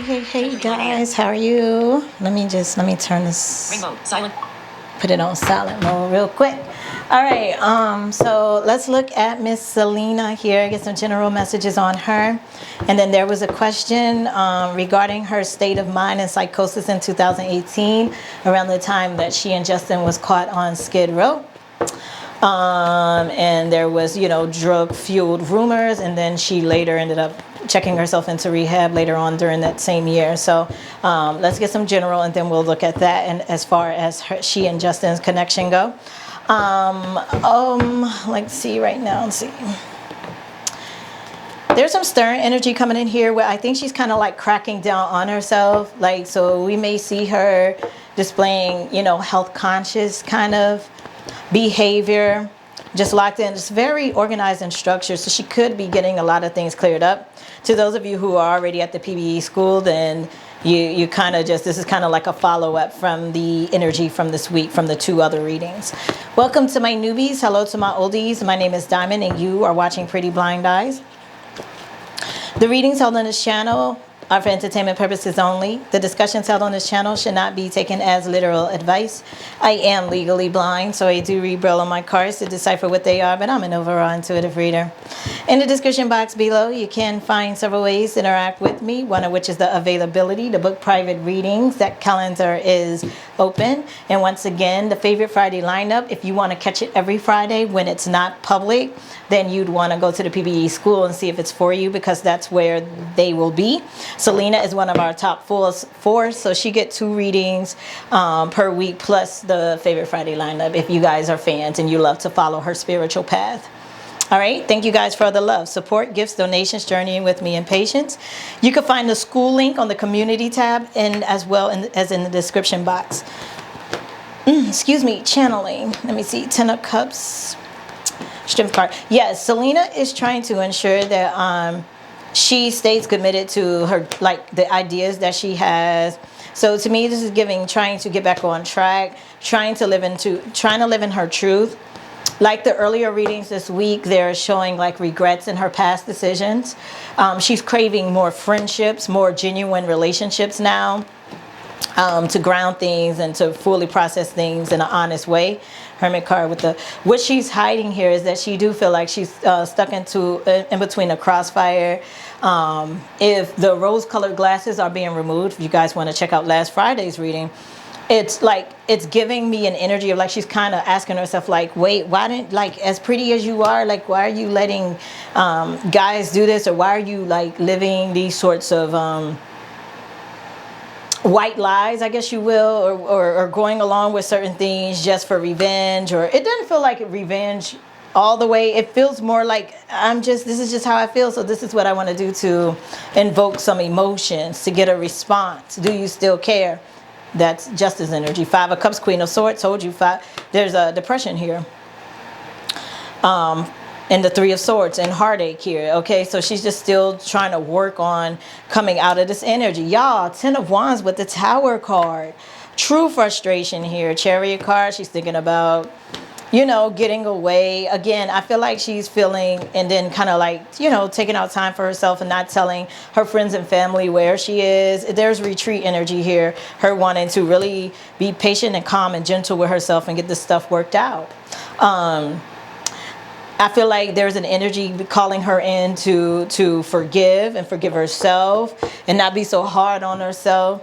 Hey guys, how are you? Let me turn this, Ring mode, silent. put it on silent mode real quick. All right, so let's look at Miss Selena here, get some general messages on her. And then there was a question regarding her state of mind and psychosis in 2018, around the time that she and Justin was caught on Skid Row. And there was, drug-fueled rumors, and then she later ended up checking herself into rehab later on during that same year. So let's get some general, and then we'll look at that and as far as she and Justin's connection go. Let's see right now. Let's see. There's some stern energy coming in here where I think she's kind of like cracking down on herself. Like, so we may see her displaying, health conscious kind of behavior, just locked in. It's very organized and structured, so she could be getting a lot of things cleared up. To those of you who are already at the PBE school, then you kind of just, this is kind of like a follow-up from the energy from this week from the two other readings. Welcome to my newbies. Hello to my oldies. My name is Diamond, and you are watching Pretty Blind Eyes. The readings held on this channel are for entertainment purposes only. The discussions held on this channel should not be taken as literal advice. I am legally blind, so I do read Braille on my cards to decipher what they are, but I'm an overall intuitive reader. In the description box below, you can find several ways to interact with me, one of which is the availability to book private readings. That calendar is open. And once again, the favorite Friday lineup, if you want to catch it every Friday when it's not public, then you'd want to go to the PBE school and see if it's for you, because that's where they will be. Selena is one of our top four, so she gets 2 readings per week, plus the favorite Friday lineup if you guys are fans and you love to follow her spiritual path. All right, thank you guys for the love, support, gifts, donations, journeying with me, and patience. You can find the school link on the community tab, and as well as in the description box. Excuse me, channeling. Let me see, 10 of Cups, Strength card. Yes, Selena is trying to ensure that she stays committed to her, like, the ideas that she has. So to me, this is giving, trying to get back on track, trying to live in her truth. Like the earlier readings this week, they're showing like regrets in her past decisions. She's craving more friendships, more genuine relationships now, to ground things and to fully process things in an honest way. Hermit card with the, what she's hiding here is that she do feel like she's stuck in between a crossfire. If the rose-colored glasses are being removed, if you guys want to check out last Friday's reading, it's like, it's giving me an energy of like she's kind of asking herself like, wait, why didn't, like, as pretty as you are, like, why are you letting guys do this, or why are you like living these sorts of white lies, I guess you will, or going along with certain things just for revenge. Or it doesn't feel like revenge all the way. It feels more like, this is just how I feel, so this is what I want to do to invoke some emotions, to get a response. Do you still care? That's Justice energy. 5 of Cups, Queen of Swords. Told you 5. There's a depression here. And the 3 of Swords and heartache here. Okay, so she's just still trying to work on coming out of this energy. Y'all, 10 of Wands with the Tower card. True frustration here. Chariot card. She's thinking about, getting away. Again, I feel like she's feeling, and then kind of like, taking out time for herself and not telling her friends and family where she is. There's retreat energy here. Her wanting to really be patient and calm and gentle with herself and get this stuff worked out. I feel like there's an energy calling her in to forgive and forgive herself and not be so hard on herself.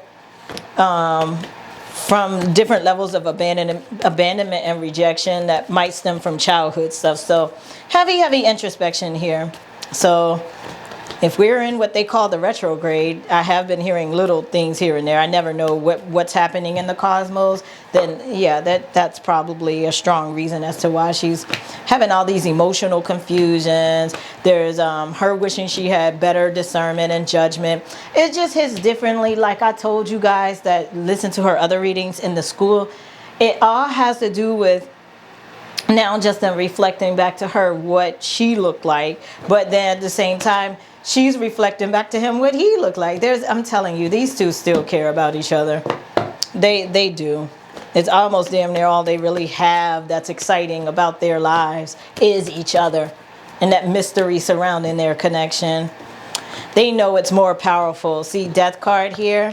From different levels of abandonment and rejection that might stem from childhood stuff. So heavy introspection here. So if we're in what they call the retrograde, I have been hearing little things here and there. I never know what's happening in the cosmos. Then yeah, that's probably a strong reason as to why she's having all these emotional confusions. There's her wishing she had better discernment and judgment. It just hits differently. Like I told you guys that listen to her other readings in the school, it all has to do with now just in reflecting back to her what she looked like, but then at the same time she's reflecting back to him what he looked like. I'm telling you, these two still care about each other. They do. It's almost damn near all they really have that's exciting about their lives is each other and that mystery surrounding their connection. They know it's more powerful. See, death card here.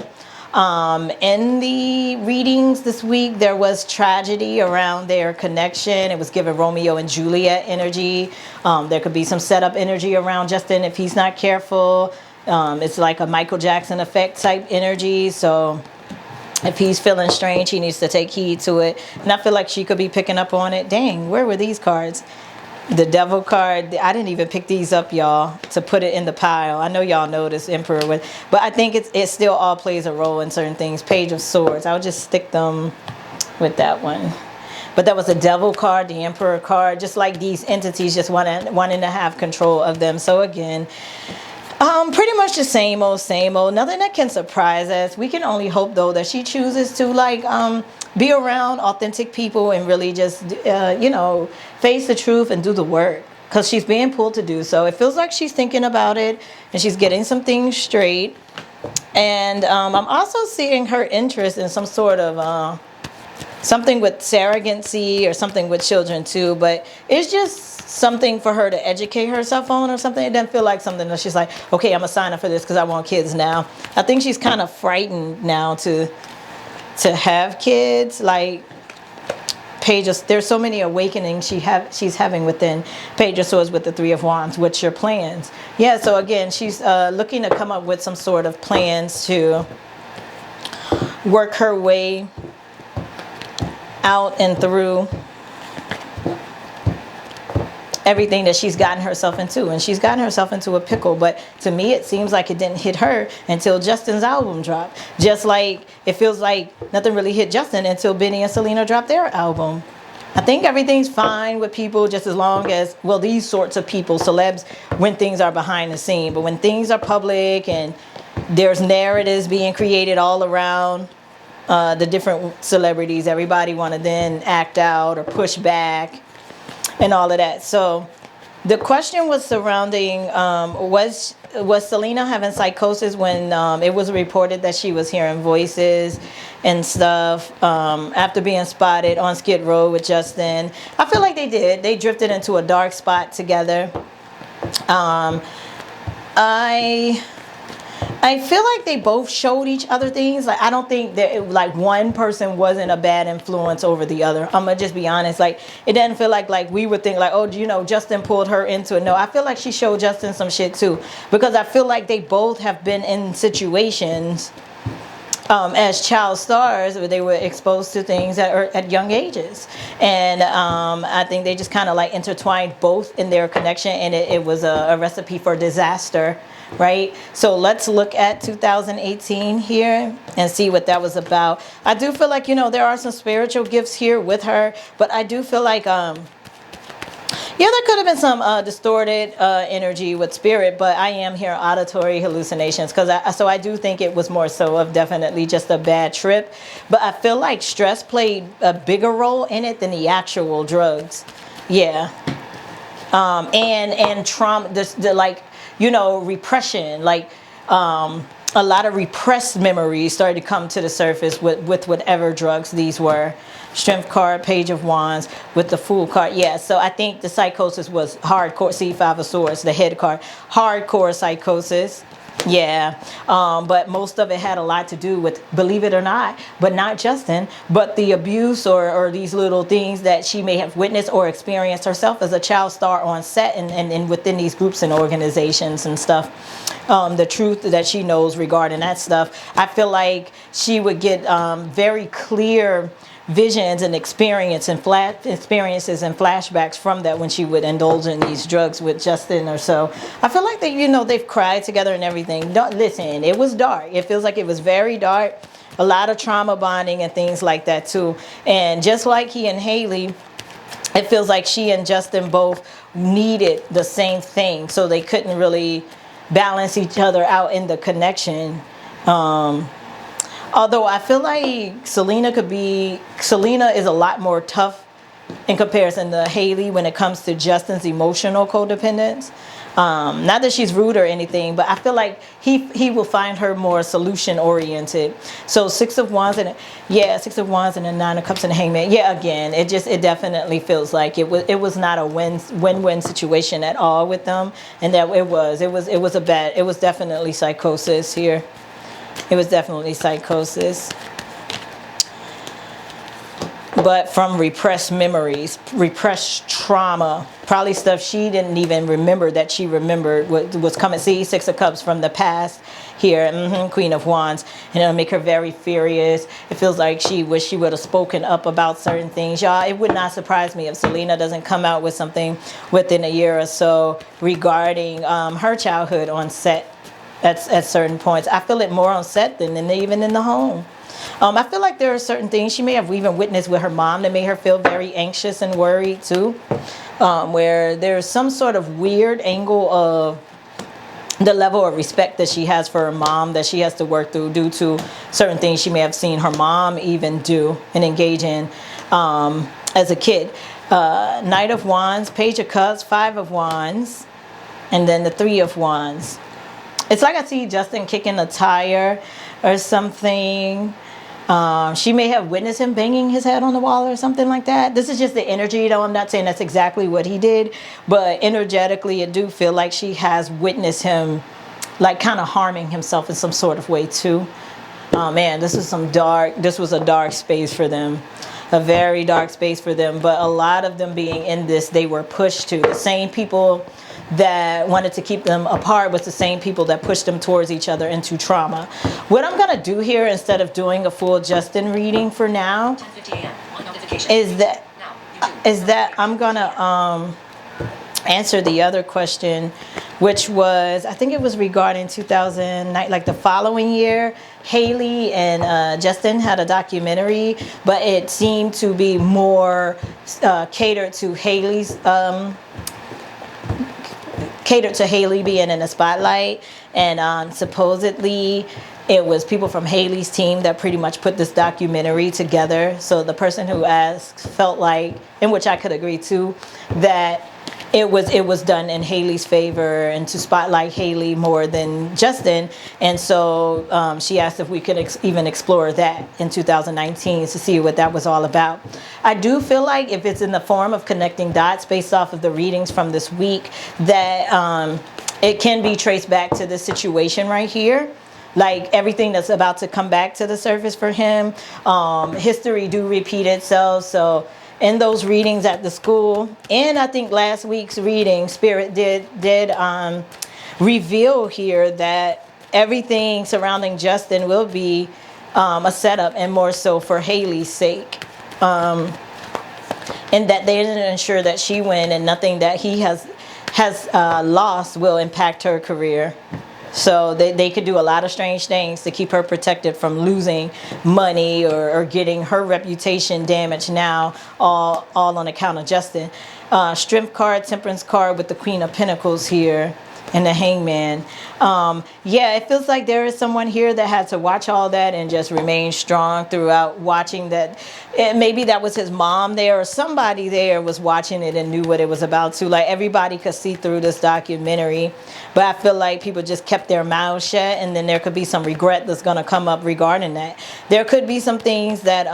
In the readings this week, there was tragedy around their connection. It was given Romeo and Juliet energy. There could be some setup energy around Justin if he's not careful. It's like a Michael Jackson effect type energy. So if he's feeling strange, he needs to take heed to it. And I feel like she could be picking up on it. Dang, where were these cards? The devil card, I didn't even pick these up, y'all, to put it in the pile. I know y'all know this Emperor with, but I think it still all plays a role in certain things. Page of Swords, I'll just stick them with that one. But that was the devil card, the Emperor card, just like these entities just wanting to have control of them. So again, pretty much the same old, nothing that can surprise us. We can only hope though that she chooses to like be around authentic people and really just face the truth and do the work, because she's being pulled to do so. It feels like she's thinking about it and she's getting some things straight. And I'm also seeing her interest in some sort of something with surrogacy or something with children too, but it's just something for her to educate herself on or something. It doesn't feel like something that she's like, okay, I'm gonna sign up for this because I want kids now. I think she's kind of frightened now to have kids. Like there's so many awakenings she's having within. Page of Swords with the Three of Wands. What's your plans? Yeah, so again, she's looking to come up with some sort of plans to work her way out and through everything that she's gotten herself into. And she's gotten herself into a pickle, but to me it seems like it didn't hit her until Justin's album dropped. Just like it feels like nothing really hit Justin until Benny and Selena dropped their album. I think everything's fine with people just as long as, well, these sorts of people, celebs, when things are behind the scene. But when things are public and there's narratives being created all around the different celebrities, everybody want to then act out or push back and all of that. So the question was surrounding was Selena having psychosis when it was reported that she was hearing voices and stuff after being spotted on Skid Row with Justin. I feel like they drifted into a dark spot together. I feel like they both showed each other things. Like, I don't think that like one person wasn't a bad influence over the other. I'm gonna just be honest. Like, it doesn't feel like we would think like, oh, Justin pulled her into it. No, I feel like she showed Justin some shit too, because I feel like they both have been in situations as child stars where they were exposed to things at young ages. And I think they just kind of like intertwined both in their connection, and it was a recipe for disaster. Right, so let's look at 2018 here and see what that was about. I do feel like there are some spiritual gifts here with her, but I do feel like there could have been some distorted energy with spirit, but I am hearing auditory hallucinations, so I do think it was more so of definitely just a bad trip. But I feel like stress played a bigger role in it than the actual drugs. Yeah, and trauma, repression, like a lot of repressed memories started to come to the surface with whatever drugs these were. Strength card, Page of Wands with the Fool card. Yeah, so I think the psychosis was hardcore. See, Five of Swords, the head card, hardcore psychosis. Yeah, but most of it had a lot to do with, believe it or not, but not Justin, but the abuse or these little things that she may have witnessed or experienced herself as a child star on set and within these groups and organizations and stuff. The truth that she knows regarding that stuff, I feel like she would get very clear visions and experiences and flashbacks from that when she would indulge in these drugs with Justin or so. I feel like they've cried together and everything. Listen, it was dark. It feels like it was very dark. A lot of trauma bonding and things like that too. And just like he and Hailey, it feels like she and Justin both needed the same thing, so they couldn't really balance each other out in the connection. Although I feel like Selena is a lot more tough in comparison to Hailey when it comes to Justin's emotional codependence. Not that she's rude or anything, but I feel like he will find her more solution oriented. So Six of Wands and the Nine of Cups and the Hangman. Yeah, again, it definitely feels like it was not a win-win situation at all with them, and that it was definitely psychosis here. It was definitely psychosis. But from repressed memories, repressed trauma, probably stuff she didn't even remember that she remembered was coming. See, Six of Cups from the past here, Queen of Wands, and it'll make her very furious. It feels like she wish she would have spoken up about certain things. Y'all, it would not surprise me if Selena doesn't come out with something within a year or so regarding her childhood on set at certain points. I feel it more on set than even in the home. I feel like there are certain things she may have even witnessed with her mom that made her feel very anxious and worried too, where there's some sort of weird angle of the level of respect that she has for her mom that she has to work through due to certain things she may have seen her mom even do and engage in as a kid. Knight of Wands, Page of Cups, Five of Wands, and then the Three of Wands. It's like I see Justin kicking a tire or something. She may have witnessed him banging his head on the wall or something like that. This is just the energy, though. I'm not saying that's exactly what he did, but energetically, I do feel like she has witnessed him, like, kind of harming himself in some sort of way too. Oh man, this was a dark space for them. A very dark space for them. But a lot of them being in this, they were pushed to. The same people that wanted to keep them apart was the same people that pushed them towards each other into trauma. What I'm going to do here, instead of doing a full Justin reading for now, is that I'm going to answer the other question, which was, I think it was regarding 2009, like the following year. Hailey and Justin had a documentary, but it seemed to be more catered to Hailey being in the spotlight, and supposedly it was people from Hailey's team that pretty much put this documentary together. So the person who asked felt like, in which I could agree to, that it was done in Hailey's favor and to spotlight Hailey more than Justin. And so she asked if we could even explore that in 2019 to see what that was all about. I do feel like if it's in the form of connecting dots based off of the readings from this week, that it can be traced back to this situation right here. Like everything that's about to come back to the surface for him. History do repeat itself. So in those readings at the school, and I think last week's reading, Spirit did reveal here that everything surrounding Justin will be a setup, and more so for Hailey's sake. And that they didn't ensure that she win, and nothing that he has lost will impact her career. So they could do a lot of strange things to keep her protected from losing money or getting her reputation damaged now, all on account of Justin. Strength card, Temperance card with the Queen of Pentacles here and the Hangman. Yeah, it feels like there is someone here that had to watch all that and just remain strong throughout watching that. Maybe that was his mom there, or somebody there was watching it and knew what it was about too. Like everybody could see through this documentary, but I feel like people just kept their mouths shut, and then there could be some regret that's going to come up regarding that. There could be some things that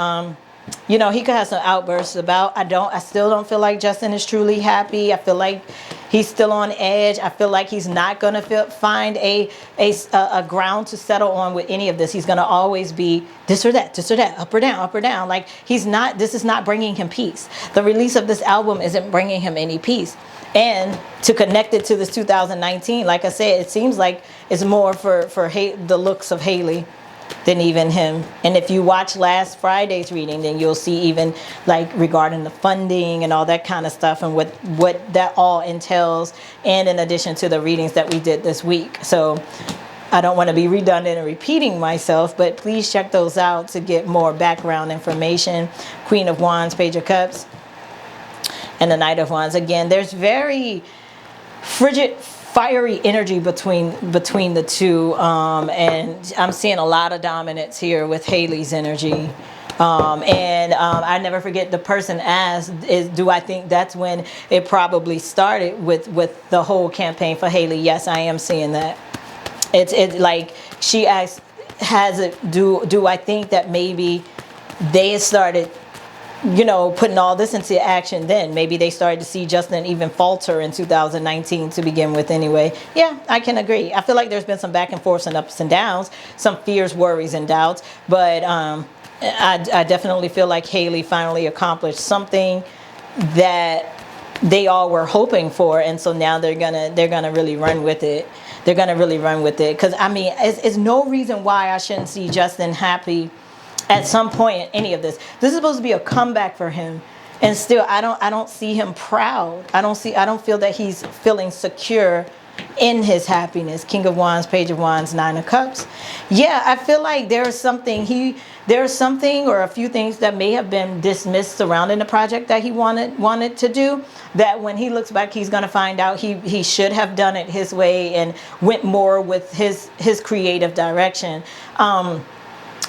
he could have some outbursts about. I still don't feel like Justin is truly happy. I feel like he's still on edge. I feel like he's not going to find a ground to settle on with any of this. He's going to always be this or that, up or down. Like this is not bringing him peace. The release of this album isn't bringing him any peace. And to connect it to this 2019, like I said, it seems like it's more for the looks of Hailey than even him. And if you watch last Friday's reading, then you'll see even like regarding the funding and all that kind of stuff and what that all entails, and in addition to the readings that we did this week. So I don't want to be redundant and repeating myself, but please check those out to get more background information. Queen of Wands, Page of Cups, and the Knight of Wands. Again, there's very frigid, fiery energy between the two, and I'm seeing a lot of dominance here with Hailey's energy. I never forget the person asked, do I think that's when it probably started with the whole campaign for Hailey? Yes, I am seeing that. It's like she asked, has it, do I think that maybe they started, putting all this into action then? Maybe they started to see Justin even falter in 2019 to begin with anyway. Yeah, I can agree. I feel like there's been some back and forth and ups and downs, some fears, worries, and doubts. But I definitely feel like Hailey finally accomplished something that they all were hoping for. And so now they're gonna really run with it. They're gonna really run with it. Because, I mean, it's no reason why I shouldn't see Justin happy at some point in any of this. This is supposed to be a comeback for him, and still I don't see him proud. I don't feel that he's feeling secure in his happiness. King of Wands, Page of Wands, Nine of Cups. Yeah, I feel like there's something or a few things that may have been dismissed surrounding the project that he wanted to do, that when he looks back he's going to find out he should have done it his way and went more with his creative direction.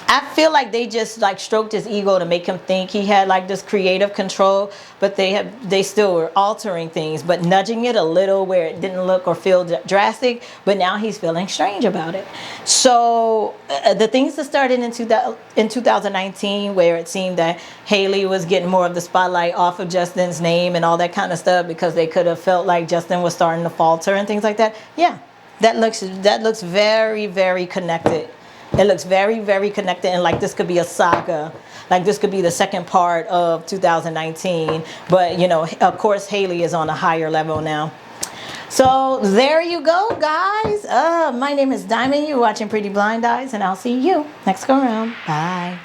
I feel like they just like stroked his ego to make him think he had like this creative control, but they still were altering things, but nudging it a little where it didn't look or feel drastic. But now he's feeling strange about it. So the things that started in 2019, where it seemed that Hailey was getting more of the spotlight off of Justin's name and all that kind of stuff, because they could have felt like Justin was starting to falter and things like that. Yeah, that looks very, very connected. It looks very, very connected, and like this could be a saga. Like this could be the second part of 2019. But, of course, Hailey is on a higher level now. So there you go, guys. My name is Diamond. You're watching Pretty Blind Eyes, and I'll see you next go round. Bye.